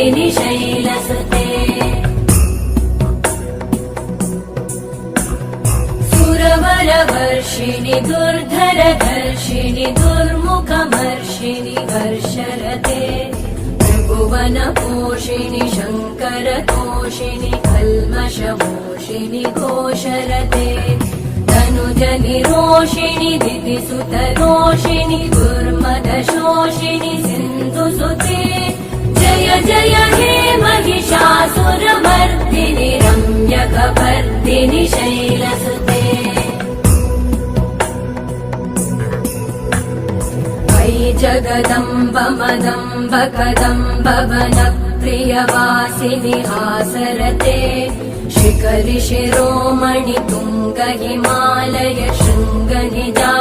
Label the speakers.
Speaker 1: वर्धिनि शैलसुते सुरवरवर्षिणि दुर्धरधर्षिणि दुर्मुखमर्षिणि वर्षरते त्रिभुवनपोषिणि शङ्करतोषिणि कल्मषमोषिणि घोषरते तनुजनिरोषिणि दितिसुतरोषिणि दुर्मदशोषिणि सिन्धुसुते जय जय हे महिषासुरमर्दिनि रम्यकपर्दिनि शैलसुते वै जगदम्ब मदम्ब कदम्ब वनप्रियवासिनि हासरते शिखरि शिरोमणि तुङ्ग हिमालय शृङ्ग निजा